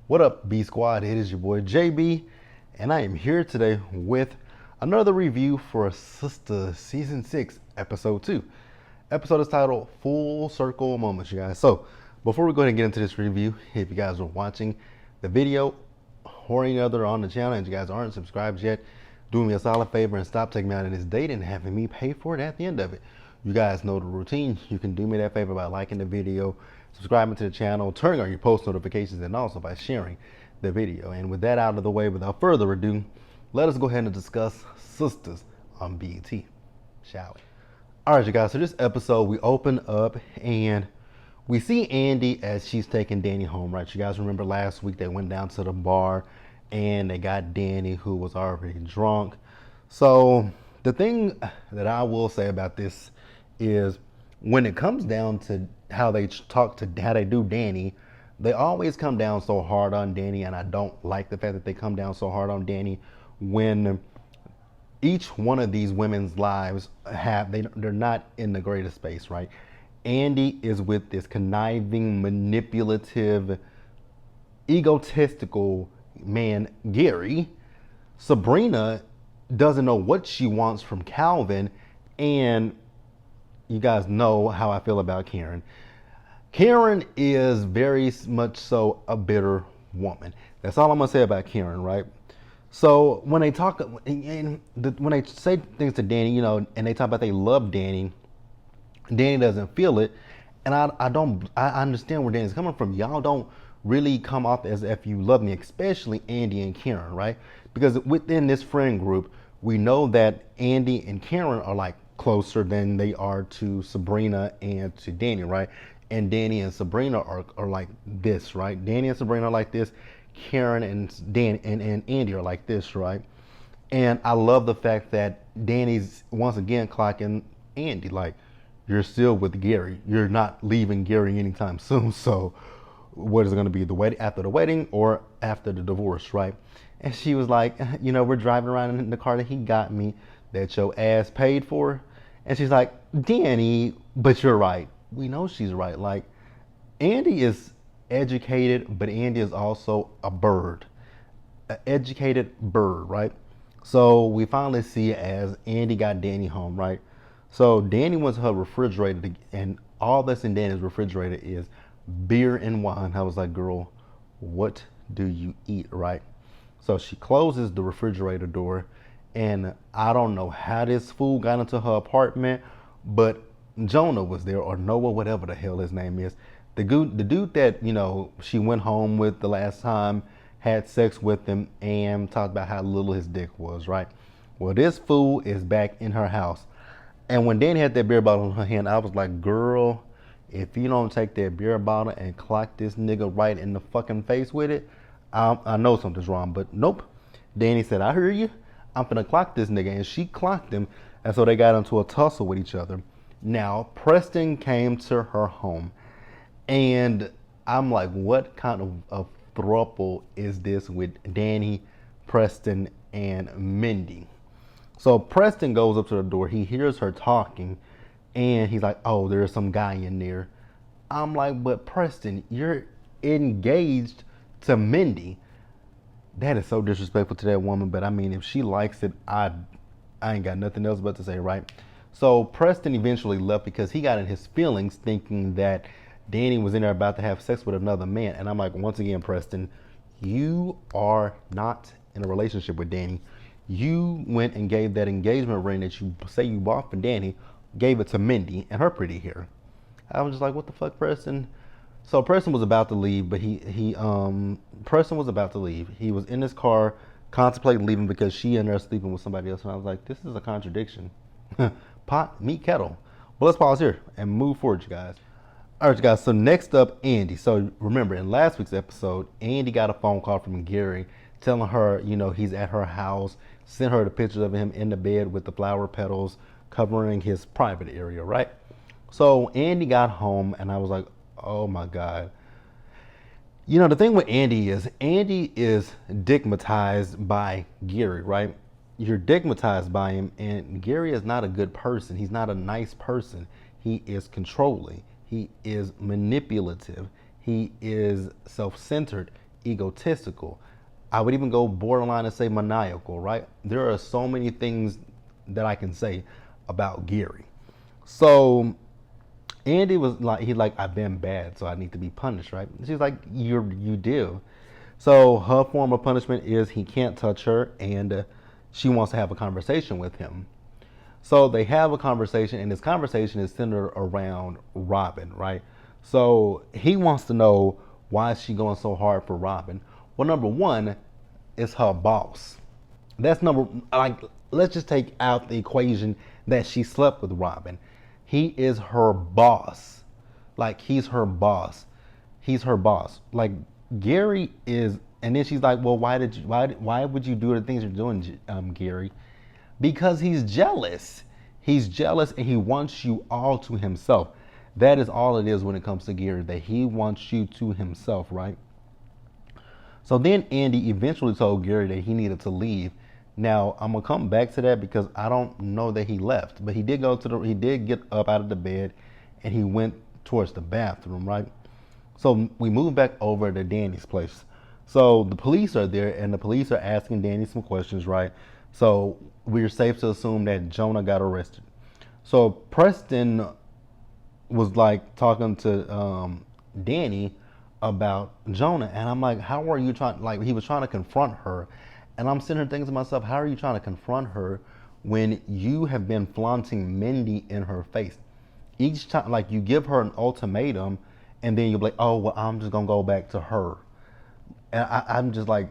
What up, B Squad? It is your boy JB, and I am here today with another review for Sistas Season 6, Episode 2. Episode is titled Full Circle Moments, you guys. So, before we go ahead and get into this review, if you guys are watching the video or any other on the channel and you guys aren't subscribed yet, do me a solid favor and stop taking me out on this date and having me pay for it at the end of it. You guys know the routine. You can do me that favor by liking the video, subscribing to the channel, turning on your post notifications, and also by sharing the video. And with that out of the way, without further ado, let us go ahead and discuss Sistas on BET, shall we? All right, you guys, so this episode we open up and we see Andy as she's taking Danny home, right? You guys remember last week they went down to the bar and they got Danny, who was already drunk. So the thing that I will say about this is when it comes down to how they do Danny, they always come down so hard on Danny, and I don't like the fact that they come down so hard on Danny when each one of these women's lives they're not in the greatest space, right? Andy is with this conniving, manipulative, egotistical man, Gary. Sabrina doesn't know what she wants from Calvin, and you guys know how I feel about Karen. Karen is very much so a bitter woman. That's all I'm gonna say about Karen, right? So when they talk, when they say things to Danny, you know, and they talk about they love Danny, Danny doesn't feel it, and I understand where Danny's coming from. Y'all don't really come off as if you love me, especially Andy and Karen, right? Because within this friend group, we know that Andy and Karen are like closer than they are to Sabrina and to Danny, right? And Danny and Sabrina are like this, right? Danny and Sabrina are like this. Karen and Andy are like this, right? And I love the fact that Danny's once again clocking Andy, like, you're still with Gary. You're not leaving Gary anytime soon. So what is it going to be, the wedding, after the wedding or after the divorce, right? And she was like, you know, we're driving around in the car that he got me, that your ass paid for. And she's like, Danny, but you're right. We know she's right. Like, Andy is educated, but Andy is also a bird, an educated bird, right? So we finally see it as Andy got Danny home, right? So Danny wants her refrigerator, and all that's in Danny's refrigerator is beer and wine. I was like, girl, what do you eat, right? So she closes the refrigerator door, and I don't know how this fool got into her apartment, but Jonah was there, or Noah, whatever the hell his name is. The dude that, you know, she went home with the last time, had sex with him, and talked about how little his dick was, right? Well, this fool is back in her house. And when Danny had that beer bottle in her hand, I was like, girl, if you don't take that beer bottle and clock this nigga right in the fucking face with it, I know something's wrong. But nope. Danny said, I hear you. I'm finna clock this nigga. And she clocked him. And so they got into a tussle with each other. Now, Preston came to her home. And I'm like, what kind of throuple is this with Danny, Preston, and Mindy? So Preston goes up to the door. He hears her talking. And he's like, oh, there's some guy in there. I'm like, but Preston, you're engaged to Mindy. That is so disrespectful to that woman. But I mean, if she likes it, I ain't got nothing else but to say, right? So Preston eventually left because he got in his feelings thinking that Danny was in there about to have sex with another man. And I'm like, once again, Preston, you are not in a relationship with Danny. You went and gave that engagement ring that you say you bought for Danny, gave it to Mindy and her pretty hair. I was just like, what the fuck, Preston? So Preston was about to leave, but Preston was about to leave. He was in his car contemplating leaving because she ended up sleeping with somebody else. And I was like, this is a contradiction. Pot, meet kettle. But let's pause here and move forward, you guys. All right, you guys. So next up, Andy. So remember, in last week's episode, Andy got a phone call from Gary telling her, you know, he's at her house, sent her the pictures of him in the bed with the flower petals covering his private area, right? So Andy got home, and I was like, oh my God. You know, the thing with Andy is digmatized by Gary, right? You're digmatized by him, and Gary is not a good person. He's not a nice person. He is controlling. He is manipulative. He is self-centered, egotistical. I would even go borderline and say maniacal, right? There are so many things that I can say about Gary. So Andy was like, I've been bad, so I need to be punished, right? She's like, you do. So her form of punishment is he can't touch her, and she wants to have a conversation with him. So they have a conversation, and this conversation is centered around Robin, right? So he wants to know why is she going so hard for Robin. Well, number one is her boss. That's number, like, let's just take out the equation that she slept with Robin. He is her boss. Like, he's her boss. He's her boss. Like, Gary is, and then she's like, well, why would you do the things you're doing, Gary? Because he's jealous. He's jealous and he wants you all to himself. That is all it is when it comes to Gary, that he wants you to himself, right? So then Andy eventually told Gary that he needed to leave. Now I'm gonna come back to that because I don't know that he left, but he did he did get up out of the bed and he went towards the bathroom, right? So we move back over to Danny's place. So the police are there and the police are asking Danny some questions, right? So we're safe to assume that Jonah got arrested. So Preston was like talking to Danny about Jonah, and I'm like, how are you trying? Like, he was trying to confront her, and I'm sitting here thinking to myself, how are you trying to confront her when you have been flaunting Mindy in her face? Each time, like, you give her an ultimatum, and then you're like, oh, well, I'm just gonna go back to her. And I'm just like,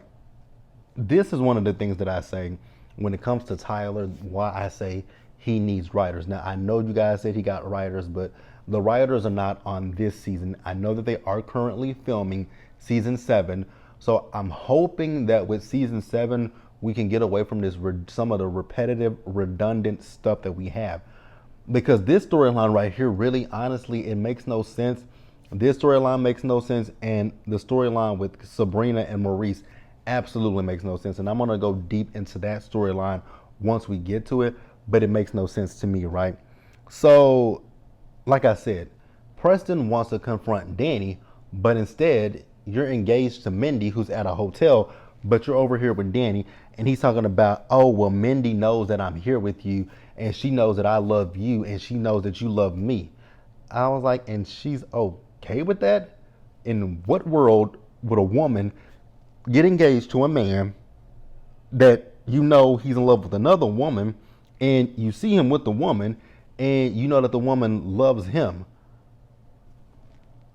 this is one of the things that I say when it comes to Tyler, why I say he needs writers. Now, I know you guys said he got writers, but the writers are not on this season. I know that they are currently filming season 7. So I'm hoping that with season 7, we can get away from this some of the repetitive, redundant stuff that we have. Because this storyline right here, really, honestly, it makes no sense. This storyline makes no sense. And the storyline with Sabrina and Maurice absolutely makes no sense. And I'm going to go deep into that storyline once we get to it. But it makes no sense to me, right? So, like I said, Preston wants to confront Danny, but instead you're engaged to Mindy, who's at a hotel, but you're over here with Danny, and he's talking about, oh, well, Mindy knows that I'm here with you, and she knows that I love you, and she knows that you love me. I was like, and she's okay with that? In what world would a woman get engaged to a man that you know he's in love with another woman, and you see him with the woman, and you know that the woman loves him?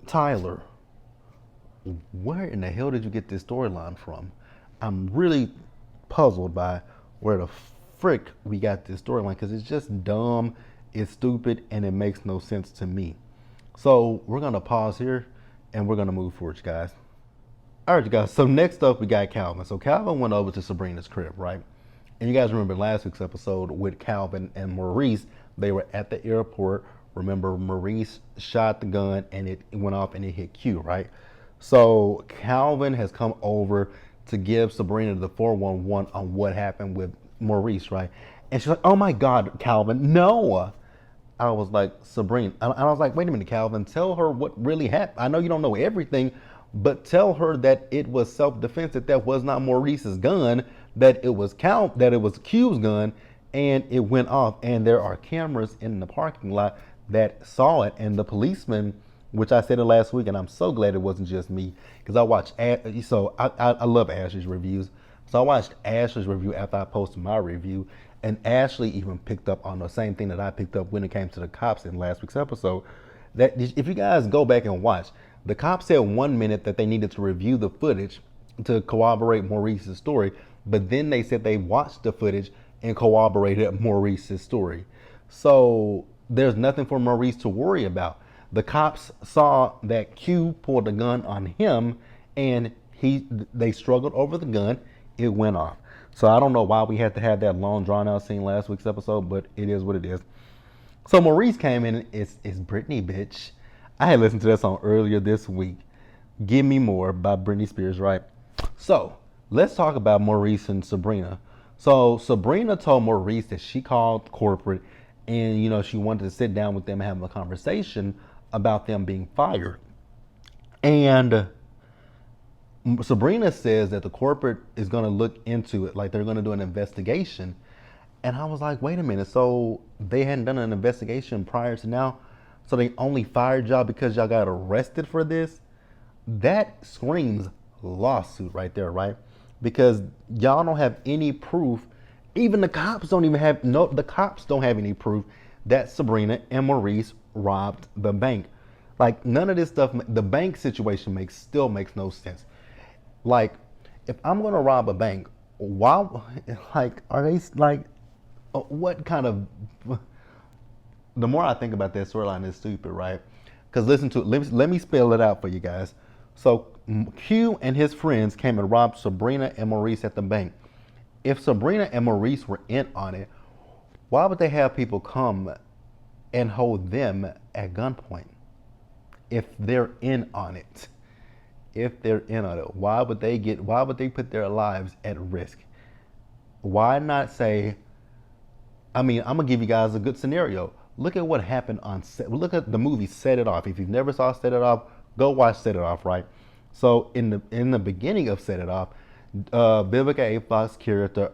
Tyler, where in the hell did you get this storyline from? I'm really puzzled by where the frick we got this storyline, because it's just dumb, it's stupid, and it makes no sense to me. So we're going to pause here, and we're going to move forward, guys. All right, you guys, so next up we got Calvin. So Calvin went over to Sabrina's crib, right? And you guys remember last week's episode with Calvin and Maurice, they were at the airport. Remember, Maurice shot the gun and it went off and it hit Q, right? So Calvin has come over to give Sabrina the 411 on what happened with Maurice, right? And she's like, oh my God, Calvin, no. I was like, Sabrina, and I was like, wait a minute, Calvin, tell her what really happened. I know you don't know everything, but tell her that it was self-defense, that was not Maurice's gun, that it was Q's gun, and it went off. And there are cameras in the parking lot that saw it, and the policeman, which I said it last week, and I'm so glad it wasn't just me, because I watched, I love Ashley's reviews. So I watched Ashley's review after I posted my review, and Ashley even picked up on the same thing that I picked up when it came to the cops in last week's episode. That if you guys go back and watch, the cops said 1 minute that they needed to review the footage to corroborate Maurice's story, but then they said they watched the footage and corroborated Maurice's story. So there's nothing for Maurice to worry about. The cops saw that Q pulled the gun on him, and they struggled over the gun. It went off. So I don't know why we had to have that long drawn out scene last week's episode, but it is what it is. So Maurice came in, it's Britney, bitch. I had listened to that song earlier this week. Give Me More by Britney Spears, right? So let's talk about Maurice and Sabrina. So Sabrina told Maurice that she called corporate and, you know, she wanted to sit down with them and have a conversation about them being fired. And Sabrina says that the corporate is going to look into it, like they're going to do an investigation. And I was like, wait a minute, so they hadn't done an investigation prior to now? So they only fired y'all because y'all got arrested for this? That screams lawsuit right there, right? Because y'all don't have any proof. Even the cops don't even have no. The cops don't have any proof that Sabrina and Maurice robbed the bank. Like none of this stuff. The bank situation still makes no sense. Like, if I'm gonna rob a bank, why? Like, are they like? What kind of? The more I think about that storyline, is stupid, right? Because listen to it. Let me spell it out for you guys. So Q and his friends came and robbed Sabrina and Maurice at the bank. If Sabrina and Maurice were in on it, why would they have people come and hold them at gunpoint? If they're in on it, why would they get? Why would they put their lives at risk? Why not say? I mean, I'm gonna give you guys a good scenario. Look at what happened on set. Look at the movie Set It Off. If you've never saw Set It Off, go watch Set It Off. Right. So in the beginning of Set It Off, Vivica A. Fox character,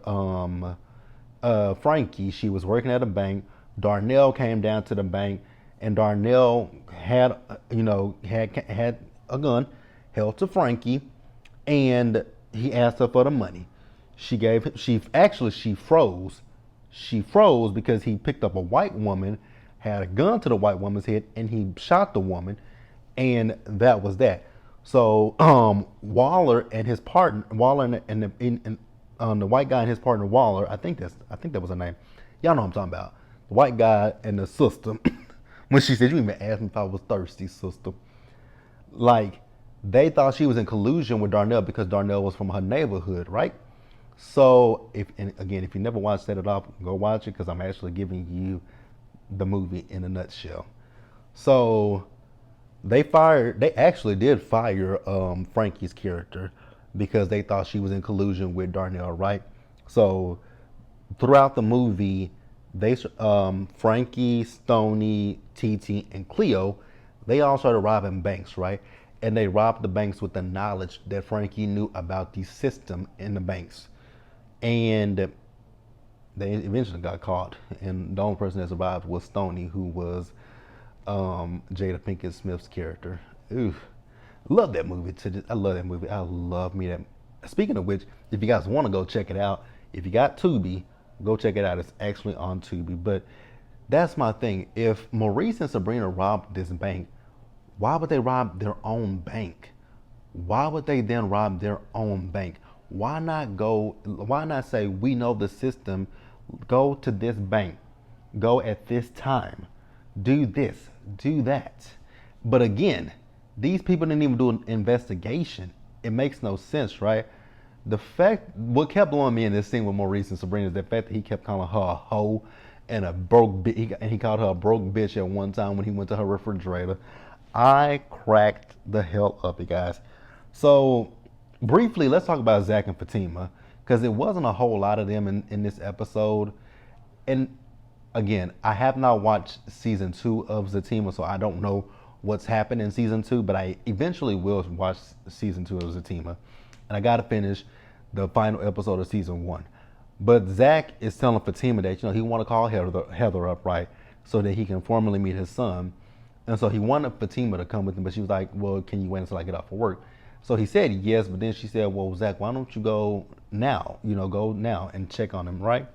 Frankie, she was working at a bank. Darnell came down to the bank, and Darnell had, had a gun held to Frankie, and he asked her for the money. She froze. She froze because he picked up a white woman, had a gun to the white woman's head, and he shot the woman, and that was that. So Waller and his partner, Waller and the white guy and his partner Waller, I think that was her name. Y'all know what I'm talking about. The white guy and the sister. When she said, "You even asked me if I was thirsty, sister." Like they thought she was in collusion with Darnell because Darnell was from her neighborhood, right? So if you never watched Set It Off, go watch it because I'm actually giving you the movie in a nutshell. So they actually did fire Frankie's character because they thought she was in collusion with Darnell, right? So throughout the movie, Frankie, Stoney, TT, and Cleo, they all started robbing banks, right? And they robbed the banks with the knowledge that Frankie knew about the system in the banks. And they eventually got caught. And the only person that survived was Stoney, who was Jada Pinkett Smith's character. Ooh, love that movie. I love that movie. I love me that. Speaking of which, if you guys want to go check it out, if you got Tubi, go check it out. It's actually on Tubi. But that's my thing. If Maurice and Sabrina robbed this bank, why would they rob their own bank? Why would they then rob their own bank? Why not say, we know the system, go to this bank, go at this time, do this, do that. But again, these people didn't even do an investigation. It makes no sense, right? What kept blowing me in this scene with Maurice and Sabrina is the fact that he kept calling her a hoe and a broke bitch. He called her a broke bitch at one time when he went to her refrigerator. I cracked the hell up, you guys. So briefly, let's talk about Zach and Fatima, because it wasn't a whole lot of them in this episode. And again, I have not watched season 2 of Zatima, so I don't know what's happened in season 2, but I eventually will watch season 2 of Zatima. And I got to finish the final episode of season 1. But Zach is telling Fatima that, he want to call Heather up, right, so that he can formally meet his son. And so he wanted Fatima to come with him, but she was like, well, can you wait until I get off of work? So he said yes, but then she said, well, Zach, why don't you go now? Go now and check on him, right?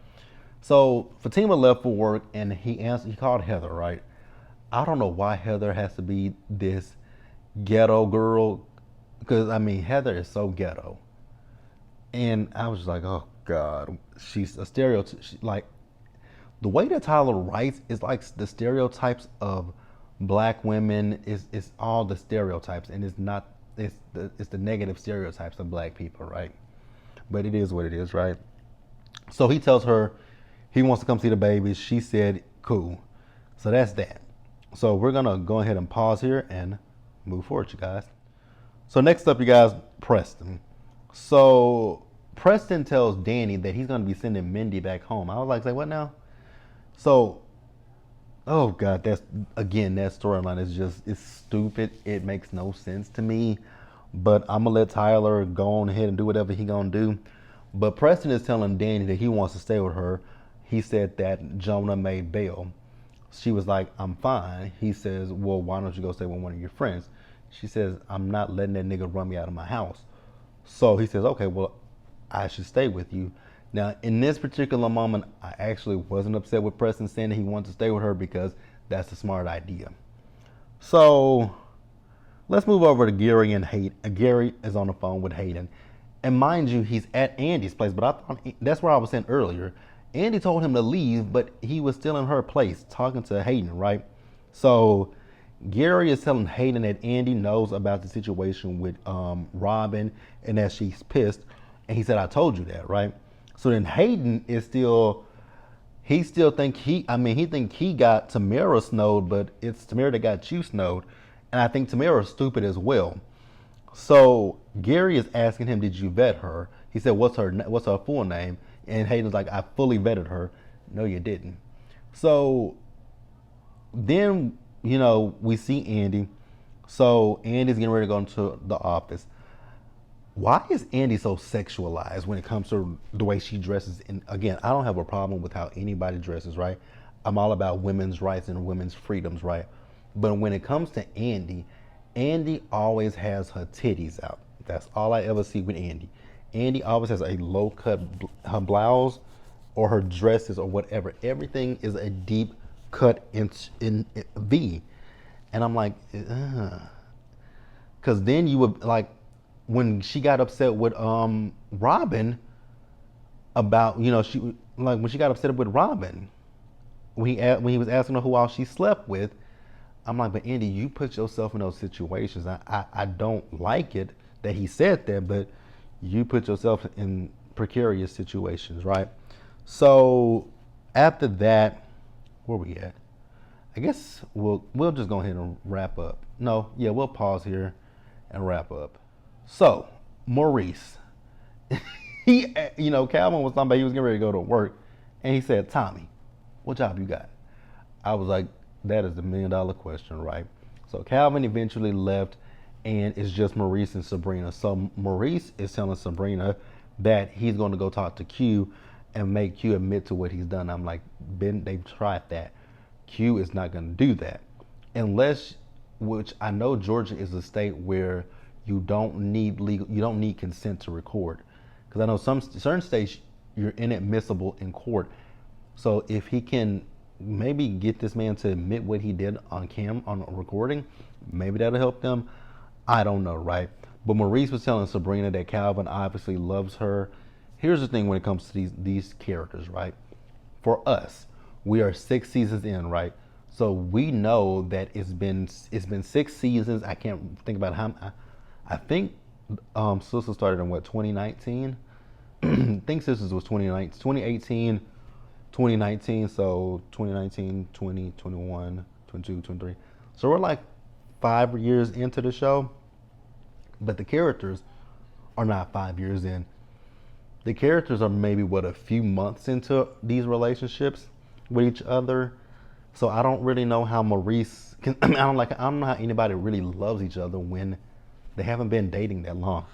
So Fatima left for work, and he called Heather, right? I don't know why Heather has to be this ghetto girl, because, Heather is so ghetto. And I was just like, oh, God, she's a stereotype. Like, the way that Tyler writes is like the stereotypes of black women is all the stereotypes, and it's the negative stereotypes of black people, right? But it is what it is, right? So he tells her he wants to come see the babies. She said, cool. So that's that. So we're gonna go ahead and pause here and move forward, you guys. So next up, you guys, Preston. So Preston tells Danny that he's gonna be sending Mindy back home. I was like, say what now? So, oh God, that storyline is stupid. It makes no sense to me. but I'm gonna let Tyler go on ahead and do whatever he gonna do. But Preston is telling Danny that he wants to stay with her. He said that Jonah made bail. She was like, I'm fine. He says, well, why don't you go stay with one of your friends? She says, I'm not letting that nigga run me out of my house. So he says, okay, well, I should stay with you. Now, in this particular moment, I actually wasn't upset with Preston saying that he wanted to stay with her because that's a smart idea. So let's move over to Gary and Hayden. Gary is on the phone with Hayden. And mind you, he's at Andy's place, but I thought that's where I was saying earlier. Andy told him to leave, but he was still in her place talking to Hayden, right? So Gary is telling Hayden that Andy knows about the situation with Robin and that she's pissed. And he said, I told you that, right? So then Hayden is still, he think he got Tamara snowed, but it's Tamara that got you snowed. And I think Tamara's stupid as well. So Gary is asking him, did you vet her? He said, what's her full name? And Hayden's like, I fully vetted her. No, you didn't. So then, we see Andy. So Andy's getting ready to go into the office. Why is Andy so sexualized when it comes to the way she dresses? And again, I don't have a problem with how anybody dresses, right? I'm all about women's rights and women's freedoms, right? But when it comes to Andy, Andy always has her titties out. That's all I ever see with Andy. Andy always has a low cut, her blouse or her dresses or whatever. Everything is a deep cut in V. And I'm like, because then you would like, when she got upset with Robin about, when she got upset with Robin, when he was asking her who all she slept with, I'm like, but Andy, you put yourself in those situations. I don't like it that he said that, but you put yourself in precarious situations, right? So after that, where we at? I guess we'll just go ahead and wrap up. No, yeah, we'll pause here and wrap up. So Maurice, Calvin was talking about he was getting ready to go to work, and he said, Tommy, what job you got? I was like, that is the $1 million question, right? So Calvin eventually left, and it's just Maurice and Sabrina. So Maurice is telling Sabrina that he's going to go talk to Q and make Q admit to what he's done. I'm like, Ben, they've tried that. Q is not going to do that unless, which I know Georgia is a state where you don't need consent to record, because I know certain states you're inadmissible in court. So if he can maybe get this man to admit what he did on a recording, maybe that'll help them. I don't know, right? But Maurice was telling Sabrina that Calvin obviously loves her. Here's the thing when it comes to these characters, right? For us, we are 6 seasons in, right? So we know that it's been 6 seasons. I can't think about how. I think Sistas started in 2019. I think Sistas was 2018. 2019, so 2019, 20, 21, 22, 23. So we're like 5 years into the show, but the characters are not 5 years in. The characters are maybe a few months into these relationships with each other. So I don't really know how Maurice can, I don't know how anybody really loves each other when they haven't been dating that long.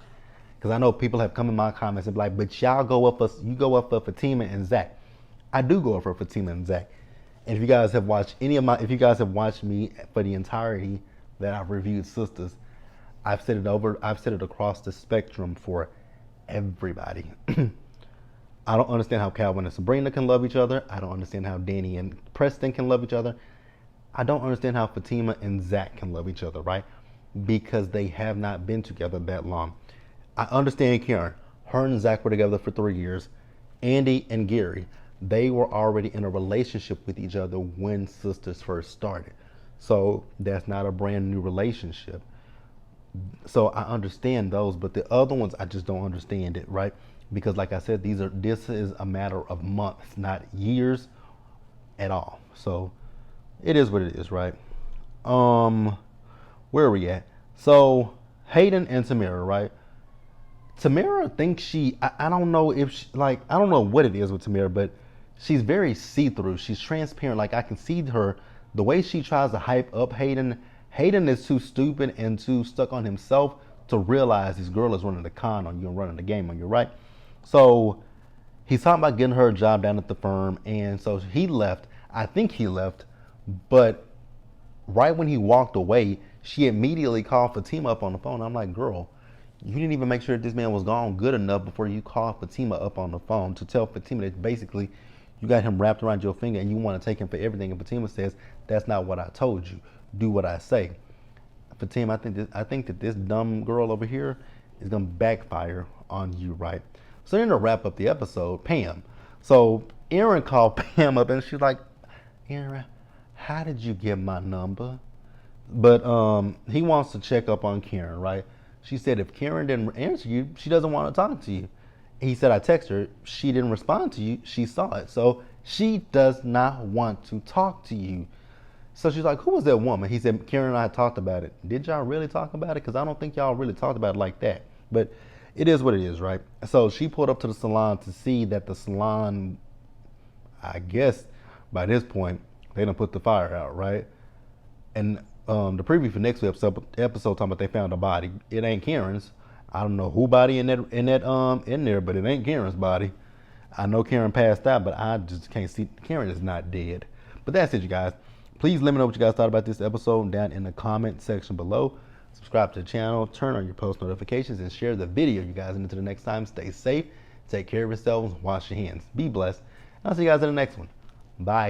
Because I know people have come in my comments and be like, but you go up for Fatima and Zach. I do go up for Fatima and Zach. And if you guys have watched me for the entirety that I've reviewed Sistas, I've said it across the spectrum for everybody. I don't understand how Calvin and Sabrina can love each other. I don't understand how Danny and Preston can love each other. I don't understand how Fatima and Zach can love each other, right? Because they have not been together that long. I understand Karen. Her and Zach were together for 3 years. Andy and Gary, they were already in a relationship with each other when Sistas first started. So that's not a brand new relationship. So I understand those, but the other ones, I just don't understand it, right? Because like I said, this is a matter of months, not years at all. So it is what it is, right? Where are we at? So Hayden and Tamara, right? Tamara thinks I don't know if I don't know what it is with Tamara, but she's very see-through. She's transparent. Like I can see her, the way she tries to hype up Hayden. Hayden is too stupid and too stuck on himself to realize this girl is running the con on you and running the game on you, right? So he's talking about getting her a job down at the firm, and so he left. I think he left, but right when he walked away, she immediately called Fatima up on the phone. I'm like, girl, you didn't even make sure that this man was gone good enough before you called Fatima up on the phone to tell Fatima that basically you got him wrapped around your finger and you want to take him for everything. And Fatima says, that's not what I told you. Do what I say. Fatima, I think that this dumb girl over here is gonna backfire on you, right? So then to wrap up the episode, Pam. So Aaron called Pam up and she's like, Aaron, how did you get my number? But he wants to check up on Karen, right? She said if Karen didn't answer you, she doesn't want to talk to you. He said I texted her, she didn't respond to you, she saw it. So she does not want to talk to you. So she's like, who was that woman? He said, Karen and I talked about it. Did y'all really talk about it? Because I don't think y'all really talked about it like that. But it is what it is, right? So she pulled up to the salon to see that the salon, I guess by this point, they done put the fire out, right? And the preview for next episode talking about they found a body. It ain't Karen's. I don't know who body in there, but it ain't Karen's body. I know Karen passed out, but I just can't see. Karen is not dead. But that's it, you guys. Please let me know what you guys thought about this episode down in the comment section below. Subscribe to the channel, turn on your post notifications, and share the video, you guys. And until the next time, stay safe, take care of yourselves, wash your hands, be blessed. I'll see you guys in the next one. Bye.